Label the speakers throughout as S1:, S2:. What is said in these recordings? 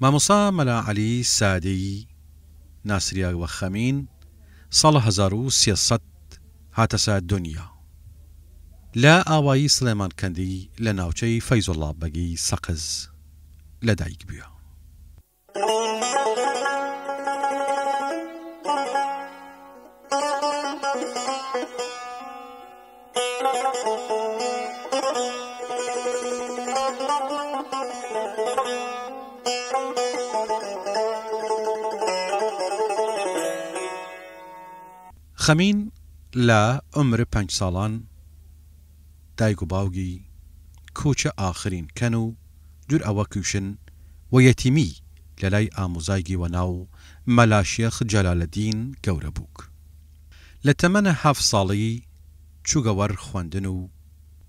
S1: مامۆستا مەلا عەلی سادەی ناسریاوە خەمین ساڵ 1300 هاتەسە دنیا لە ئاوایی سلێمانکەندی لە ناوچەی فەیزوڵڵا بەگی سەقز لەدایک بووە. خەمین لە عمر 5 ساڵان دایک و باوکی کوچە ئاخرین کەن و دوور ئەوە کوشن و یەتیمی لە لای ئامۆزایگی وەناو مەلاشێخ جەلالەدین گەورە بووک. لە تەمەنە 7 ساڵی چووگەوەر خوێندن و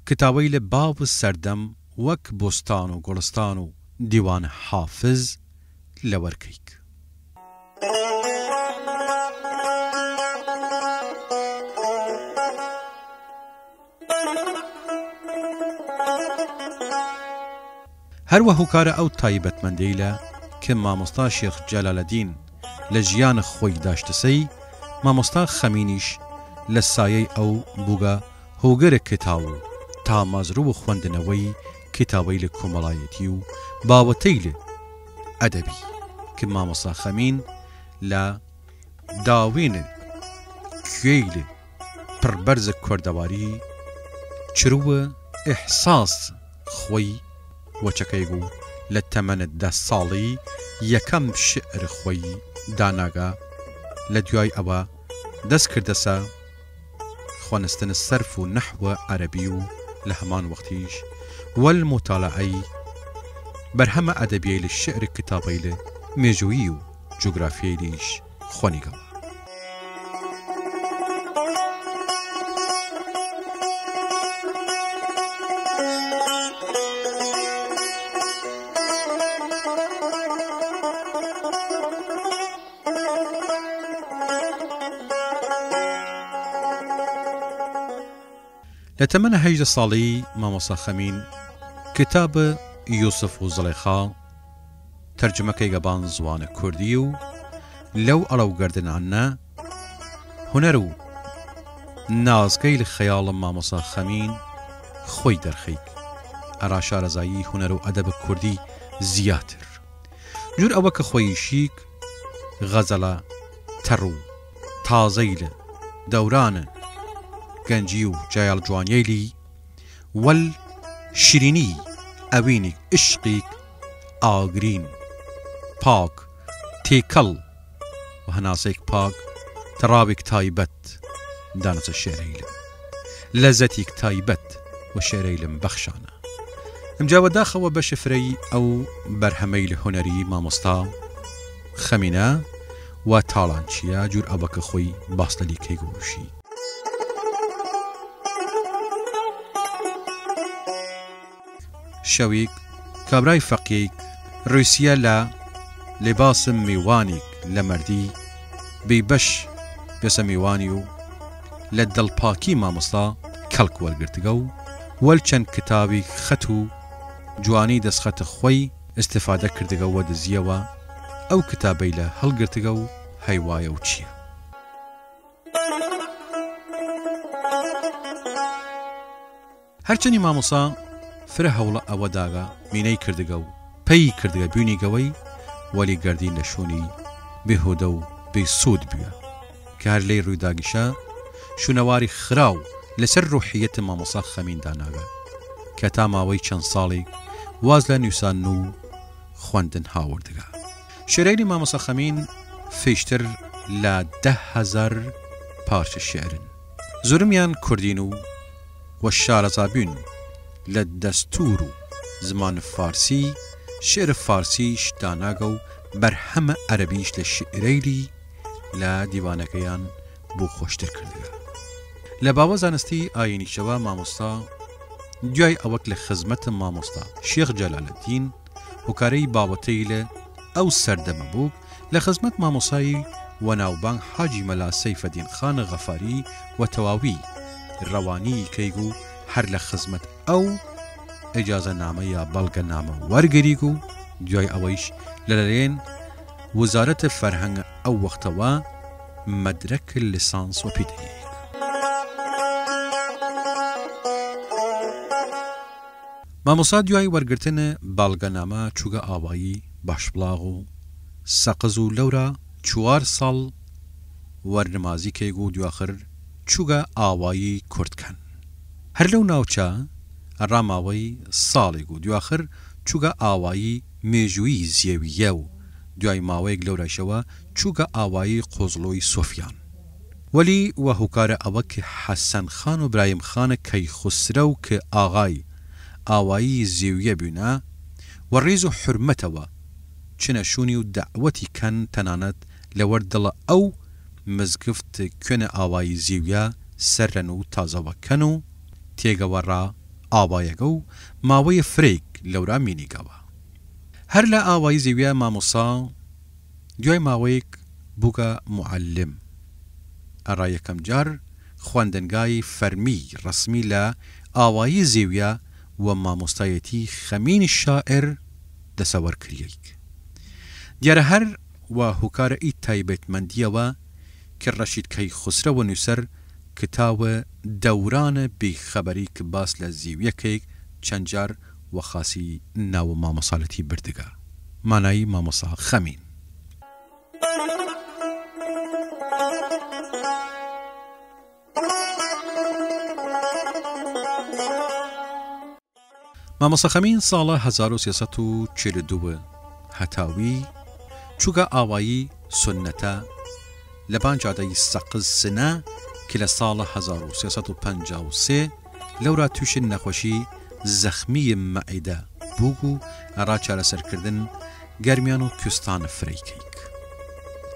S1: کتاوەی لە باب سەردەم وەک بۆستان و گوڵستان و دیوان حافظ لەوەرکەیک. هەروە هوکارە ئەو تایبەتمەندەی لە کە مامۆستا شێخ جەلالەدین لە ژیانە خۆی داشتسەی مامۆستا خەمینیش لە سایەی ئەو بووگە هۆگەرە کتاو و تا مازروو و خوێندنەوەی کتاوەی لە کۆمەڵایەتی و باوەتەی لە ئەدەبی کە مامۆستا خەمین لە داوێنە کوێی لە پڕبەرزە کوردەواری چرووە ئیحساس خۆی وەچەکەی بوو لە تەمەنە 10 ساڵی یەکەم شعر خۆی داناگا لە دوای ئەوە دەست کردەسە خوانستن سەرف و نەحوە عەرەبی و لە هەمان وەختیش وەالموتالعەی بەرهەمە ئەدەبیەی لە شعر کتابەی لە مێژوویی و جوگرافیەیش خوێنیگەوە. لە تەمەنە 18 ساڵی مامۆستا خەمین کتاب یوسف و زڵێخا تەرجمەکەی گەبان زوانە کوردی و لەو ئەڵەوگەردنانە هونەر و نازگەی لە خەیاڵم مامۆستا خەمین خۆی دەرخەیک ئەرا شارەزایی هونەر و ئەدەبە کوردی زیاتر جور ئەوە کە خۆی شیک غەزەلە تەڕ و تازەی لە دەورانە گەنجی و جایال جوانیەیلی وەل شیرینی ئەوینی عشقیک ئاگرین پاک تێکەڵ و هەناسەیەک پاک تەڕاوێک تایبەت دانەچە شێرەیلم لەزەتێک تایبەت و شێرەیلم بەخشانە. ئەمجاوە داخەوە بە شفرەی ئەو بەرهەمەی لە هونەری مامۆستا خەمینە و تاڵانچیە جور ئەوە کە خۆی باستەلی کەیگوشی. شەویک کابرای فەقیک ڕووسیە لە لێباسم میوانێک لە مەردی بێبەش پێسە میوانی و لە دڵپاکی مامۆستا کەڵک وەرگرتگە و وەل چەند کتابی خەت و جوانی دەستخەتە خۆی ئستیفادە کردگە و دزیەوە ئەو کتابەی لە هەڵگرتگە و هەیوایە و چییە. هەرچەنی مامۆستا فرە هەوڵە ئەوە داگا مینەی کردگە و پێی کردگە بوونیگەوەی وەلی گەردین لە شوونی بێهودە و بێسوود بووە کە هەر لێی ڕوویداگیشە شوونەواری خراو لەسەر ڕوحیەتە مامۆستا خەمین داناگە کە تا ماوەی چەند ساڵێک واز لە نووسان و خوێندن هاوردگا. شێرەیلی مامۆستا خەمین فێشتر لە 10,000 پارچە شێعرن زۆرمیان کوردین و شارەزابوون لە دەستور و زمان فارسی شعر فارسیش داناگە و بەرهەمە عەرەبیش لە شعرەیلی لە دیوانەکەیان بۆ خۆشتر کردگە. لە باوە زانستی ئاینیشەوە مامۆستا دوای ئەوەک لە خزمەتە مامۆستا شێخ جەلالەدین هوکارەی باوەتەی لە ئەو سەردەمە بوو لە خزمەت مامۆسایی وەناوبانگ حاجی مەلا سەیفەدین خان غەفاری و تەواوی ڕەوانی کەیگ و هەر لە خزمەت ئەو ئیجازە نامە یا بەڵگە نامە وەرگریگ و دوای ئەوەیش لەلایەن وزارەتە فەرهەنگ ئەو وەختەوە مەدرەک لیسانس و پێدەیەک. مامۆستا دوای وەرگرتن باڵگەنامە چووگە ئاوایی باشبڵاغ و سەقز و لەورە 4 ساڵ وەرنمازی کەیگ و دواخر چووگە ئاوایی کوردکەن. هەر لەو ناوچە ڕاماوەی ساڵێک و دواخر چووگە ئاوایی مێژووی زیێویە و دوای ماوەیەک لەورەشەوە چووگە ئاوایی قۆزڵۆی سۆفیان. وەلی وە هوکارە ئەوە کە حەسەن خان و برایم خانە کەیخسرە و کە ئاغای ئاوایی زێویە بوونە و ڕێز و حرمەتەوە چنەشوونی و دەعوەتی کەن تەنانەت لەوەردڵە ئەو مزگفت کوێنە ئاوایی زێویە سەررەن و تازەوەکەن و تێگەوەڕا ئاوایەگە و ماوەیە فرێک لەورا مینیگەوە. هەر لە ئاوایی زێویە مامۆسا دوای ماوەیەک بووگە معلم. ئەڕا یەکەم جار خوێندنگای فەرمی ڕسمی لە ئاوایی زێویە و مامۆستایەتی خەمینی شاعر دەسەوەر کردیەک. دیارە هەر و هوکارە ئی تایبەتمەندیەوە کە ڕەشید کەیخسرە و نووسەر کتاوە دەورانە بێخەبەری کە باس لە زیویەکەیک چەند جار و خاسی ناوە مامۆسالەتی بردگە مانایی مامۆسا خەمین. مامۆسا خەمین ساڵە 1342 هەتاوی چووگە ئاوایی سنەتە لە بانجادەی سەقز سنە کە لە ساڵە 1353 لەورا تووشن نەخۆشی زەخمی مەعیدە بووگ و ئەڕا چارەسەرکردن گەرمیان و کوێستانە فرەیکەیک.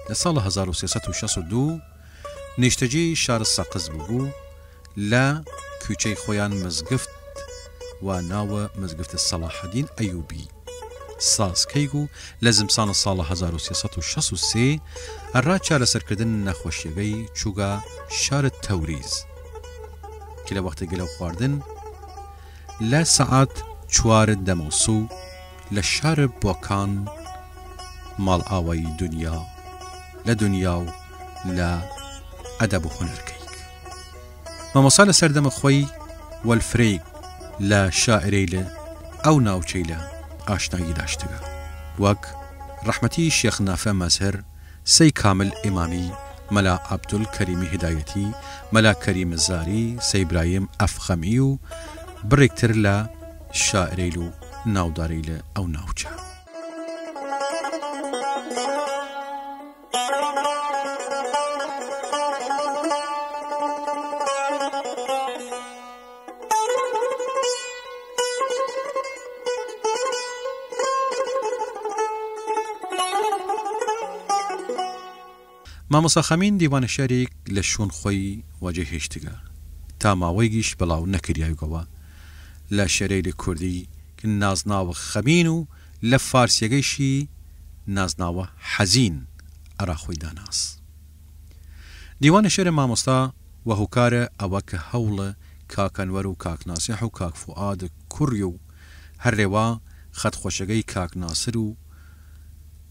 S1: لە ساڵە 1362 نیشتەجێی شارە سەقز بوو لە کوچەی خۆیان مزگفت و ناوە مزگفتە سەلاحەدین ئەیوبی سازکەیگ و لە زمسانە ساڵە 1363 ئەڕا چارەسەرکردن نەخۆشیەکەی چووگە شارە تەوریز کە لە وەختە گەلەو خواردن لە سەعات 4 دەمەوسوو لە شارە بۆکان ماڵ ئاوایی دنیا لە دنیا و لە ئەدەب و هونەرکەیک. مامۆسا لە سەردەمە خۆی وەلفرێک لە شاعرەی لە ئەو ناوچەی لە ئاشنایی داشتگە وەک ڕەحمەتی شێخ نافە مەزهر، سەی کامل ئیمامی، مەلا عەبدول کەریمی هدایەتی، مەلا کەریم زاری، سەی برایم ئەفخەمی و بڕێکتر لە شاعرەی و ناودارەی لە ئەو ناوچە. مامۆسا خەمین دیوانە شارێک لە شوون خۆی وەجێ هێشتگە تا ماوەیەکیش بەڵاو نەکردیایگەوە لە شەرەی کوردی نازناوە خەمین و لە فارسیەکەیشی نازناوە حەزین ئەرا خۆی داناس. دیوانە شێرە مامۆستا و هوکارە ئەوە کە هەوڵە کاکەنوەر و کاکناسیح و کاکفوعاد کوڕی و هەرێوا خەتخۆشەکەی کاکناسر و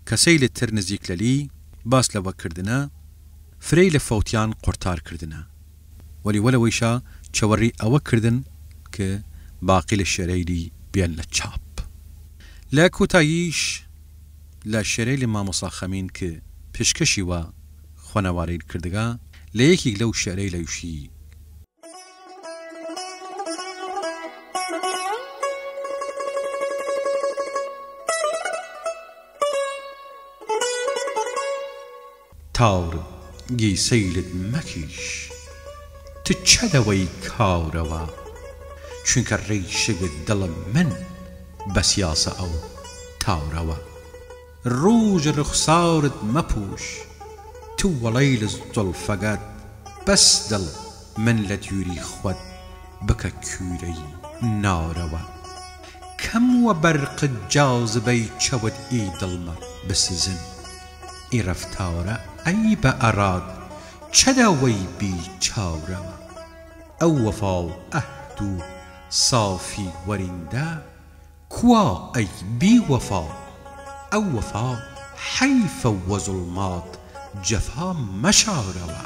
S1: کەسەی لە تر نزیکلەلی باس لەوەکردنە فرەی لە فەوتیان قورتارکردنە وەلی وەلەوەیشا چەوەڕی ئەوە کردن کە باقی لە شێرەیلی بیان لە چاپ. لە کۆتاییش لە شێرەی لە مامۆسا خەمین کە پێشکەشی وە خۆنەوارەی کردگا لە یەکێک لەو شێرەی لەوشی تاڕ گیسەیلت مەکیش تو چەدەوەی کاورەوە چونکە ڕێیشەگت دڵم من بە سیاسە ئەو تاورەوە ڕوژ ڕوخسارت مەپوش تو وەڵەی لە زولفەگەت بەس دڵ من لە دووری خۆت بکە کوورەی نارەوە کەم وە بەرقت جازبەی چەوت ئی دڵمە بسزن ئی ڕەفتارە ئەی بە ئەراد چەدەوەی بی چاورەوە ئەو وەفا و ئەهد و سافی وەریندە کوا ئەی بی وەفا ئەو وەفا حەیفە وە زوڵمات جەفا مەشارەوە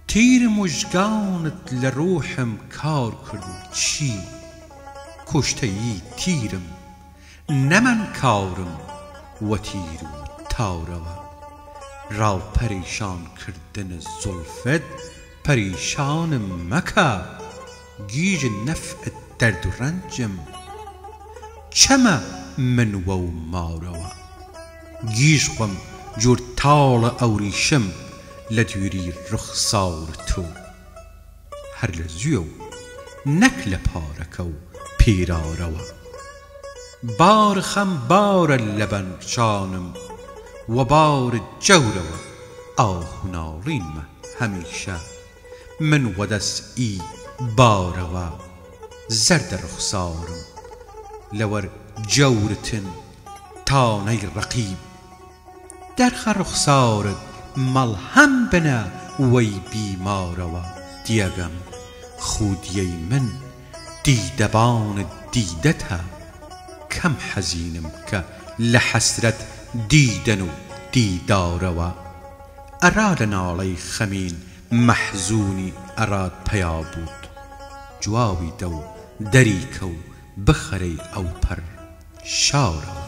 S1: تیر مژگانت لە ڕۆحم کار کرد و چی کوشتەیی تیرم نەمەن کارم وە تیر و تارەوە ڕاوپەریشان کردنە زولفت پەریشانم مەکە گیژ نەفعت دەرد و ڕەنجم چەمە من وە و مارەوە گیژ خۆم جۆر تاڵە ئەوریشم لە دووری ڕوخسار تۆ هەر لە زوێ و نەک لە پارەکە و پێرارەوە بار خەم بارە لە بەنگچانم و بار جەورەوە ئاهوناڕینمە هەمیشە من وە دەستئی بارەوە زەردە ڕوخسارم لەوەر جەورتن تانەی ڕەقیب دەرخە ڕوخسارت مەڵهەم بنە وەی بیمارەوە دیەگەم خودیەی من دیدەبانت دیدەتە کەم حەزینم کە لە حەسرەت دیدەن و دیدارەوە ئەرا لە ناڵەی خەمین مەحزوونی ئەرات پەیا بوود جوابی دە و دەریکە و بخەرەی ئەو پەر شارەوە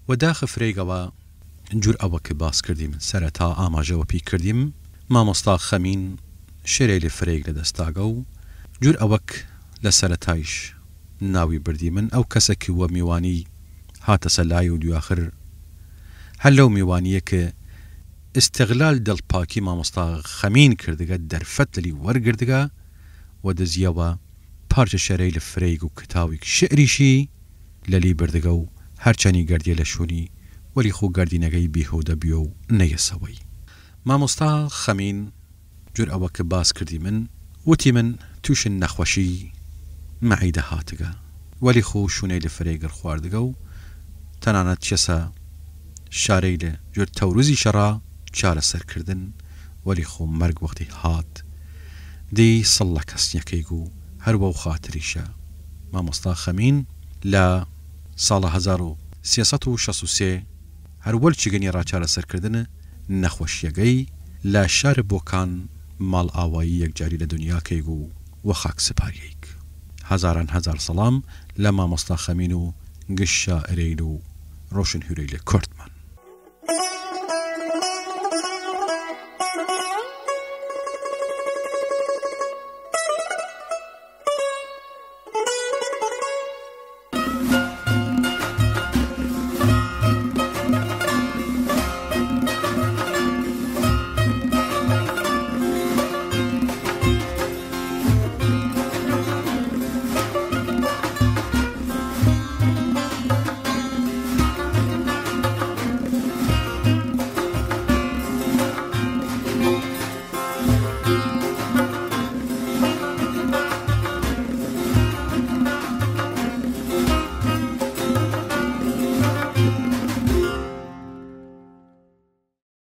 S1: وەداخە فرێگەوە جور ئەوە کە باس کردیم سەرەتا ئاماژەوە پێی کردیم مامۆستا خەمین شێرەی لێ فرێگ لە دەستاگە و جور ئەوەک لە سەرەتایش ناوی بردی من ئەو کەسێکی وە میوانی هاتە سەلای و دوآخر هەر لەو میوانیە کە استغلال دڵپاکی مامۆستا خەمین کردگە دەرفەت لەلی وەرگردگە و دەزیەوە پارچە شێرەی لە فرێگ و کتاوی شعریشی لەلی بردگە و هەرچەنی گەردیە لە شوونی وەلی خۆ گەردینەکەی بیهۆدە بیە و نەیەسەوەی مامۆستا خەمین جور ئەوە کە باس کردی من وتی من تووشن نەخۆشی مەعیدە هاتگە وەلی خۆ شوونەی لە فرێگر خواردگە و تەنانەت چێسە شارەی لە جور تەوروزی شەڕا چارەسەرکردن وەلی خۆ مەرگ وەختی هات دی سڵ لە کەسنیەکەی و هەروە و خاتریشە مامۆستا خەمین لە ساڵە 1363 هەروەل چگەنی ڕاچارەسەرکردن نەخۆشیەکەی لە شار بۆکان ماڵ ئاوایی یەکجاری لە دنیاکەی و وە خاک سپاریەیک هەزاران هەزار سەڵام لە مامۆستا خەمین و گشت شائرەین و ڕۆشن هورەی لە کوردمان